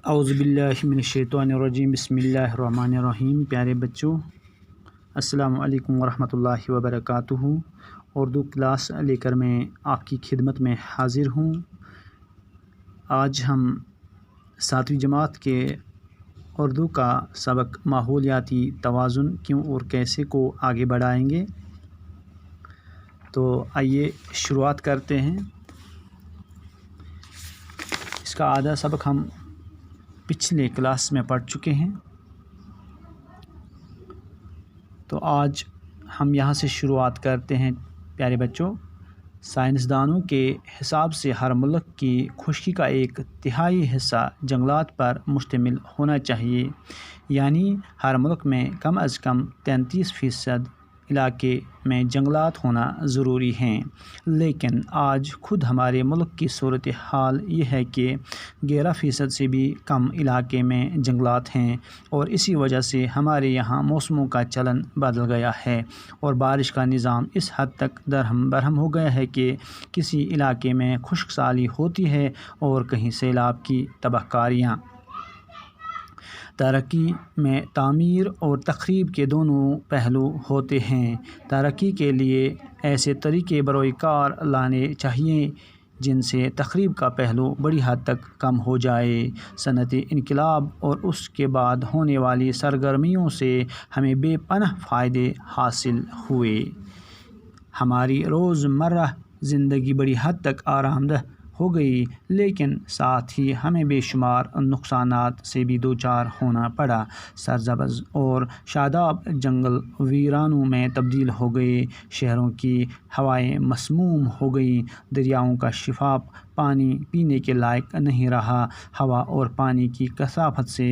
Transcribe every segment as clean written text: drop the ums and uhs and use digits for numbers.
اعوذ باللہ من الشیطان الرجیم، بسم اللہ الرحمن الرحیم۔ پیارے بچوں، السلام علیکم ورحمۃ اللہ وبرکاتہ۔ اردو کلاس لے کر میں آپ کی خدمت میں حاضر ہوں۔ آج ہم 7ویں جماعت کے اردو کا سبق ماحولیاتی توازن کیوں اور کیسے کو آگے بڑھائیں گے۔ تو آئیے شروعات کرتے ہیں۔ اس کا آدھا سبق ہم پچھلے کلاس میں پڑھ چکے ہیں، تو آج ہم یہاں سے شروعات کرتے ہیں۔ پیارے بچوں، سائنسدانوں کے حساب سے ہر ملک کی خشکی کا 1/3 حصہ جنگلات پر مشتمل ہونا چاہیے، یعنی ہر ملک میں کم از کم 33% علاقے میں جنگلات ہونا ضروری ہیں۔ لیکن آج خود ہمارے ملک کی صورتحال یہ ہے کہ 11% سے بھی کم علاقے میں جنگلات ہیں، اور اسی وجہ سے ہمارے یہاں موسموں کا چلن بدل گیا ہے اور بارش کا نظام اس حد تک درہم برہم ہو گیا ہے کہ کسی علاقے میں خشک سالی ہوتی ہے اور کہیں سیلاب کی تباہ کاریاں۔ ترقی میں تعمیر اور تخریب کے دونوں پہلو ہوتے ہیں۔ ترقی کے لیے ایسے طریقے بروئے کار لانے چاہیے جن سے تخریب کا پہلو بڑی حد تک کم ہو جائے۔ صنعتی انقلاب اور اس کے بعد ہونے والی سرگرمیوں سے ہمیں بے پناہ فائدے حاصل ہوئے۔ ہماری روزمرہ زندگی بڑی حد تک آرام دہ ہو گئی، لیکن ساتھ ہی ہمیں بے شمار نقصانات سے بھی دوچار ہونا پڑا۔ سرسبز اور شاداب جنگل ویرانوں میں تبدیل ہو گئے، شہروں کی ہوائیں مسموم ہو گئیں، دریاؤں کا شفاف پانی پینے کے لائق نہیں رہا، ہوا اور پانی کی کثافت سے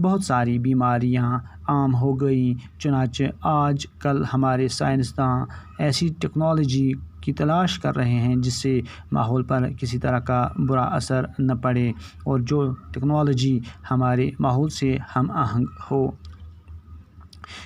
بہت ساری بیماریاں عام ہو گئیں۔ چنانچہ آج کل ہمارے سائنسداں ایسی ٹیکنالوجی کی تلاش کر رہے ہیں جس سے ماحول پر کسی طرح کا برا اثر نہ پڑے اور جو ٹیکنالوجی ہمارے ماحول سے ہم آہنگ ہو۔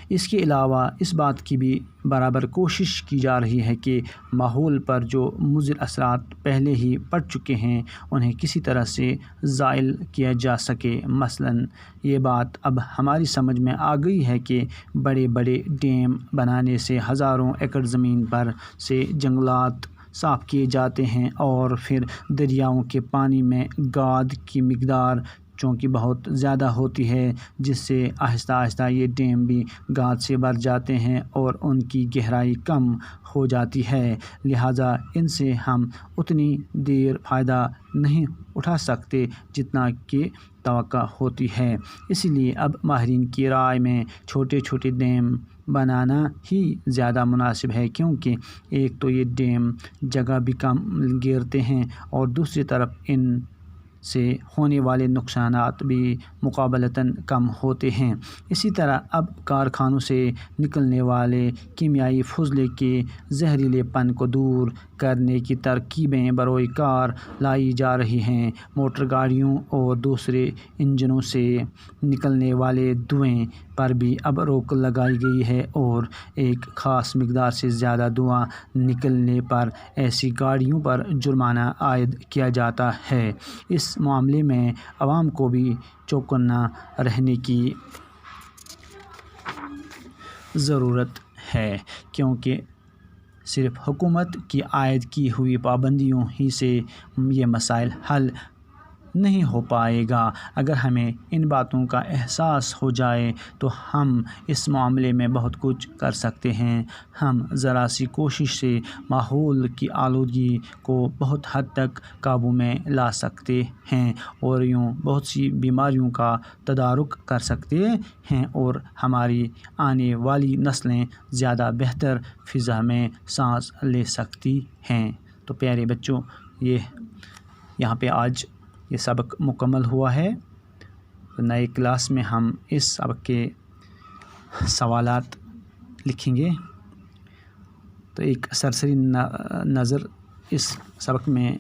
اس کے علاوہ اس بات کی بھی برابر کوشش کی جا رہی ہے کہ ماحول پر جو مضر اثرات پہلے ہی پڑ چکے ہیں انہیں کسی طرح سے زائل کیا جا سکے۔ مثلاً یہ بات اب ہماری سمجھ میں آ گئی ہے کہ بڑے بڑے ڈیم بنانے سے ہزاروں ایکڑ زمین پر سے جنگلات صاف کیے جاتے ہیں، اور پھر دریاؤں کے پانی میں گاد کی مقدار چونکہ بہت زیادہ ہوتی ہے، جس سے آہستہ آہستہ یہ ڈیم بھی گاد سے بھر جاتے ہیں اور ان کی گہرائی کم ہو جاتی ہے، لہٰذا ان سے ہم اتنی دیر فائدہ نہیں اٹھا سکتے جتنا کہ توقع ہوتی ہے۔ اس لیے اب ماہرین کی رائے میں چھوٹے چھوٹے ڈیم بنانا ہی زیادہ مناسب ہے، کیونکہ ایک تو یہ ڈیم جگہ بھی کم گھیرتے ہیں اور دوسری طرف ان سے ہونے والے نقصانات بھی مقابلتاً کم ہوتے ہیں۔ اسی طرح اب کارخانوں سے نکلنے والے کیمیائی فضلے کے زہریلے پن کو دور کرنے کی ترکیبیں بروئے کار لائی جا رہی ہیں۔ موٹر گاڑیوں اور دوسرے انجنوں سے نکلنے والے دھوئیں پر بھی اب روک لگائی گئی ہے، اور ایک خاص مقدار سے زیادہ دھواں نکلنے پر ایسی گاڑیوں پر جرمانہ عائد کیا جاتا ہے۔ اس معاملے میں عوام کو بھی چوکنا رہنے کی ضرورت ہے، کیونکہ صرف حکومت کی عائد کی ہوئی پابندیوں ہی سے یہ مسائل حل نہیں ہو پائے گا۔ اگر ہمیں ان باتوں کا احساس ہو جائے تو ہم اس معاملے میں بہت کچھ کر سکتے ہیں۔ ہم ذرا سی کوشش سے ماحول کی آلودگی کو بہت حد تک قابو میں لا سکتے ہیں اور یوں بہت سی بیماریوں کا تدارک کر سکتے ہیں، اور ہماری آنے والی نسلیں زیادہ بہتر فضا میں سانس لے سکتی ہیں۔ تو پیارے بچوں، یہاں پہ آج یہ سبق مکمل ہوا ہے۔ نئے کلاس میں ہم اس سبق کے سوالات لکھیں گے، تو ایک سرسری نظر اس سبق میں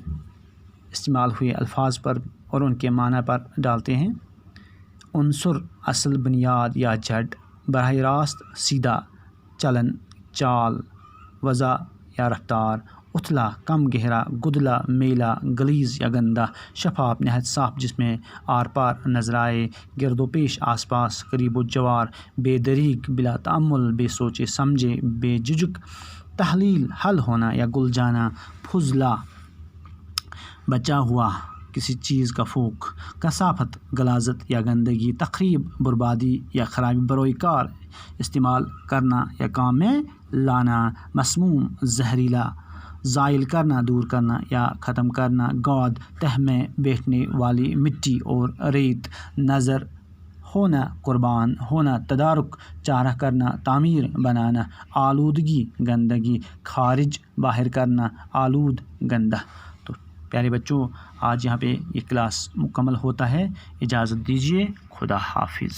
استعمال ہوئے الفاظ پر اور ان کے معنی پر ڈالتے ہیں۔ عنصر اصل بنیاد یا جڑ، براہ راست سیدھا چلن، چال، وضع یا رفتار اتھلا کم گہرا، گدلا میلا، غلیظ یا گندا، شفاف نہایت صاف جس میں آر پار نظر آئے، گرد و پیش آس پاس، قریب و جوار، بے دریغ، بلا تأمل، بے سوچے سمجھے، بے جھجک، تحلیل حل ہونا یا گل جانا، پھزلا بچا ہوا کسی چیز کا پھوک، کثافت غلاظت یا گندگی، تخریب بربادی یا خرابی، بروئے کار استعمال کرنا یا کام میں لانا، مسموم زہریلا، زائل کرنا دور کرنا یا ختم کرنا، گود تہ میں بیٹھنے والی مٹی اور ریت، نظر ہونا قربان ہونا، تدارک چارہ کرنا، تعمیر بنانا، آلودگی گندگی، خارج باہر کرنا، آلود گندہ۔ تو پیارے بچوں آج یہاں پہ یہ کلاس مکمل ہوتا ہے، اجازت دیجیے، خدا حافظ۔